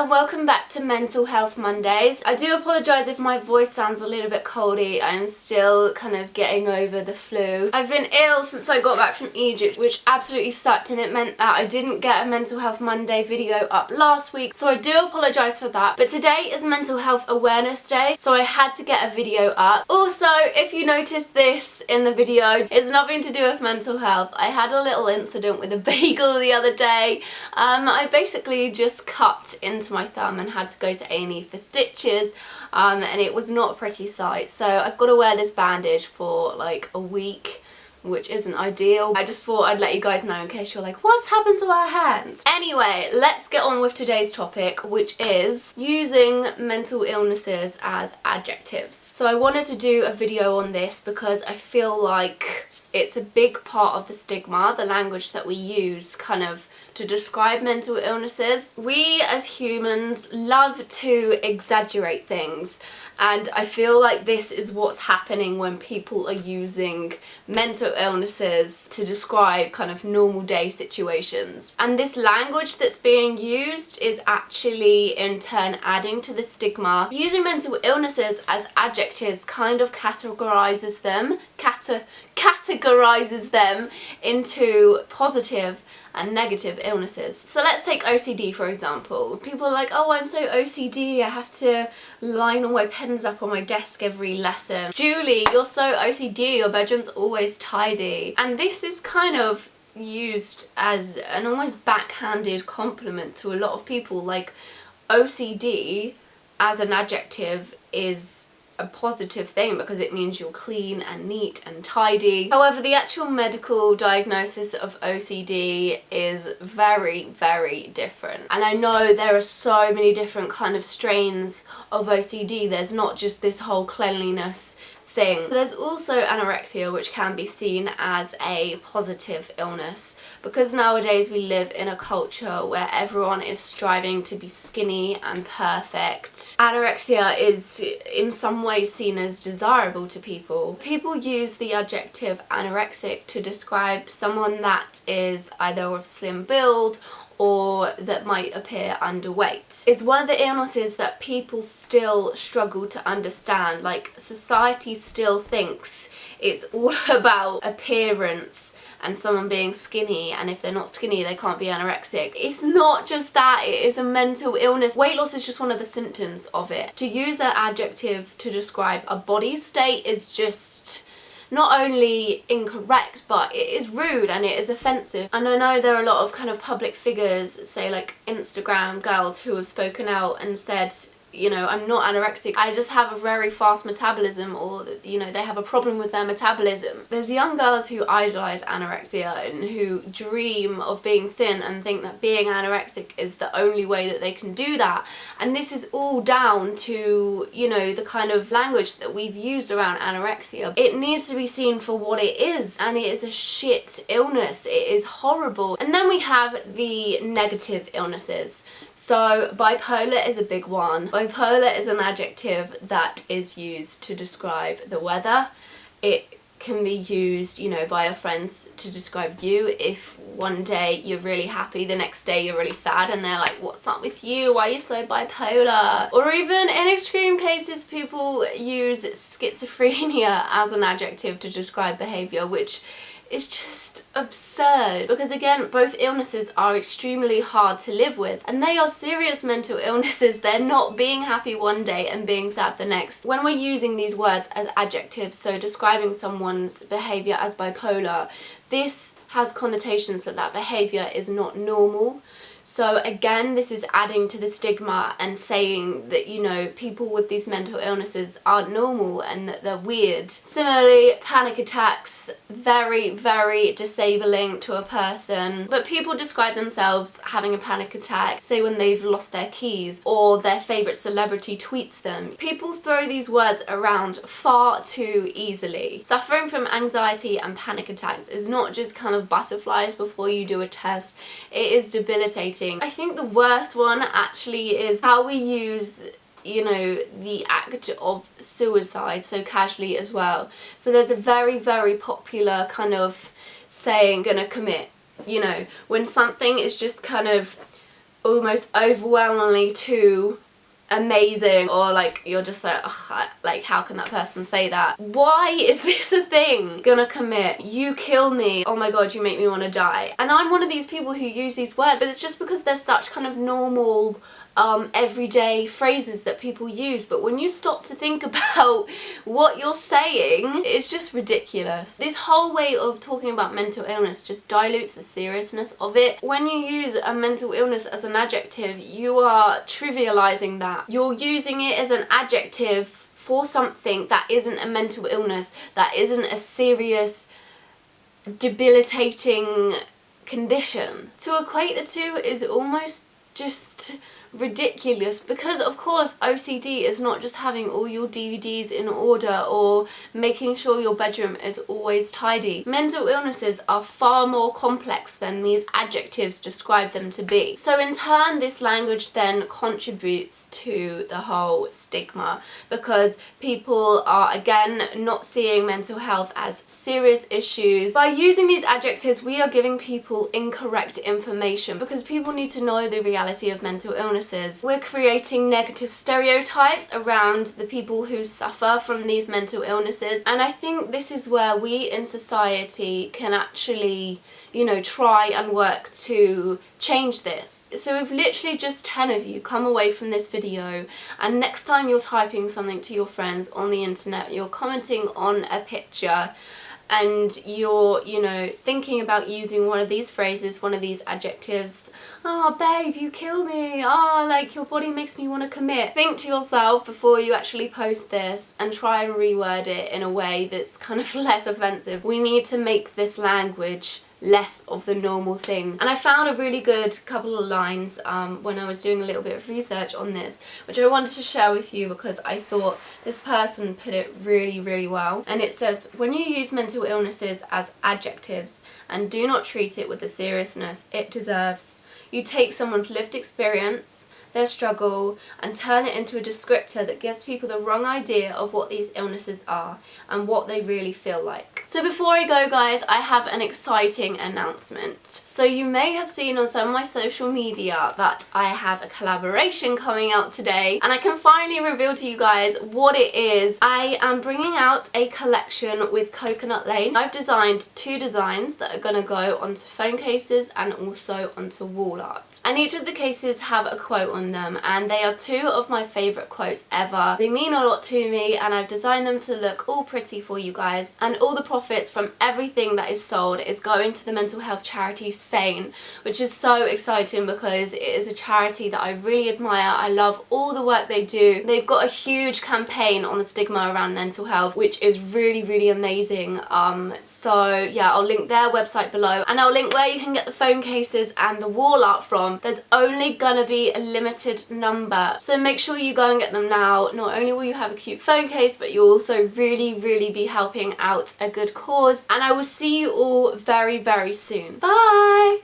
and welcome back to Mental Health Mondays. I do apologise if my voice sounds a little bit coldy. I'm still kind of getting over the flu. I've been ill since I got back from Egypt, which absolutely sucked, and it meant that I didn't get a Mental Health Monday video up last week, so I do apologise for that. But today is Mental Health Awareness Day, so I had to get a video up. Also, if you noticed this in the video, it's nothing to do with mental health. I had a little incident with a bagel the other day. I basically just cut into my thumb and had to go to A&E for stitches, and it was not a pretty sight. So I've got to wear this bandage for like a week, which isn't ideal. I just thought I'd let you guys know in case you're like, what's happened to our hands? Anyway, let's get on with today's topic, which is using mental illnesses as adjectives. So I wanted to do a video on this because I feel like it's a big part of the stigma, the language that we use kind of to describe mental illnesses. We as humans love to exaggerate things, and I feel like this is what's happening when people are using mental illnesses to describe kind of normal day situations. And this language that's being used is actually in turn adding to the stigma. Using mental illnesses as adjectives kind of categorizes them into positive and negative illnesses. So let's take OCD for example. People are like, oh, I'm so OCD, I have to line all my pens up on my desk every lesson. Julie, you're so OCD, your bedroom's always tidy. And this is kind of used as an almost backhanded compliment to a lot of people. Like, OCD as an adjective is a positive thing because it means you're clean and neat and tidy. However, the actual medical diagnosis of OCD is very, very different. And I know there are so many different kind of strains of OCD. There's not just this whole cleanliness thing. There's also anorexia, which can be seen as a positive illness, because nowadays we live in a culture where everyone is striving to be skinny and perfect. Anorexia is in some ways seen as desirable to people. People use the adjective anorexic to describe someone that is either of slim build or that might appear underweight. It's one of the illnesses that people still struggle to understand. Like, society still thinks it's all about appearance and someone being skinny, and if they're not skinny they can't be anorexic. It's not just that, it is a mental illness. Weight loss is just one of the symptoms of it. To use that adjective to describe a body state is just not only incorrect, but it is rude and it is offensive. And I know there are a lot of kind of public figures, say like Instagram girls, who have spoken out and said, you know, I'm not anorexic, I just have a very fast metabolism, or, you know, they have a problem with their metabolism. There's young girls who idolise anorexia and who dream of being thin and think that being anorexic is the only way that they can do that. And this is all down to, you know, the kind of language that we've used around anorexia. It needs to be seen for what it is, and it is a shit illness. It is horrible. And then we have the negative illnesses. So bipolar is a big one. Bipolar is an adjective that is used to describe the weather. It can be used, you know, by your friends to describe you. If one day you're really happy, the next day you're really sad, and they're like, what's up with you? Why are you so bipolar? Or even in extreme cases, people use schizophrenia as an adjective to describe behaviour, which is just absurd, because again, both illnesses are extremely hard to live with, and they are serious mental illnesses. They're not being happy one day and being sad the next. When we're using these words as adjectives, so describing someone's behaviour as bipolar, this has connotations that that behaviour is not normal. So again, this is adding to the stigma and saying that, you know, people with these mental illnesses aren't normal and that they're weird. Similarly, panic attacks, very, very disabling to a person. But people describe themselves having a panic attack, say when they've lost their keys or their favourite celebrity tweets them. People throw these words around far too easily. Suffering from anxiety and panic attacks is not just kind of butterflies before you do a test. It is debilitating. I think the worst one actually is how we use, you know, the act of suicide so casually as well. So there's a very, very popular kind of saying, gonna commit, you know, when something is just kind of almost overwhelmingly too amazing, or like you're just like, ugh, like how can that person say that? Why is this a thing? Gonna commit, you kill me, oh my god, you make me want to die. And I'm one of these people who use these words, but it's just because they're such kind of normal everyday phrases that people use. But when you stop to think about what you're saying, it's just ridiculous. This whole way of talking about mental illness just dilutes the seriousness of it. When you use a mental illness as an adjective, you are trivializing that. You're using it as an adjective for something that isn't a mental illness, that isn't a serious, debilitating condition. To equate the two is almost just ridiculous, because of course OCD is not just having all your DVDs in order or making sure your bedroom is always tidy. Mental illnesses are far more complex than these adjectives describe them to be. So in turn, this language then contributes to the whole stigma, because people are again not seeing mental health as serious issues. By using these adjectives, we are giving people incorrect information, because people need to know the reality of mental illness. We're creating negative stereotypes around the people who suffer from these mental illnesses, and I think this is where we in society can actually, you know, try and work to change this. So if literally just 10 of you come away from this video, and next time you're typing something to your friends on the internet, you're commenting on a picture, and you're, you know, thinking about using one of these phrases, one of these adjectives, oh babe, you kill me, oh like your body makes me want to commit. Think to yourself before you actually post this and try and reword it in a way that's kind of less offensive. We need to make this language less of the normal thing. And I found a really good couple of lines when I was doing a little bit of research on this, which I wanted to share with you because I thought this person put it really, really well. And it says, when you use mental illnesses as adjectives and do not treat it with the seriousness it deserves, you take someone's lived experience, their struggle, and turn it into a descriptor that gives people the wrong idea of what these illnesses are and what they really feel like. So before I go, guys, I have an exciting announcement. So you may have seen on some of my social media that I have a collaboration coming out today, and I can finally reveal to you guys what it is. I am bringing out a collection with Coconut Lane. I've designed 2 designs that are going to go onto phone cases and also onto wall art. And each of the cases have a quote on them, and they are 2 of my favourite quotes ever. They mean a lot to me, and I've designed them to look all pretty for you guys, and all the profits from everything that is sold is going to the mental health charity Sane, which is so exciting because it is a charity that I really admire. I love all the work they do. They've got a huge campaign on the stigma around mental health, which is really, really amazing. So yeah, I'll link their website below, and I'll link where you can get the phone cases and the wall art from. There's only gonna be a limited number, so make sure you go and get them now. Not only will you have a cute phone case, but you'll also really, really be helping out a good cause, and I will see you all very, very soon. Bye!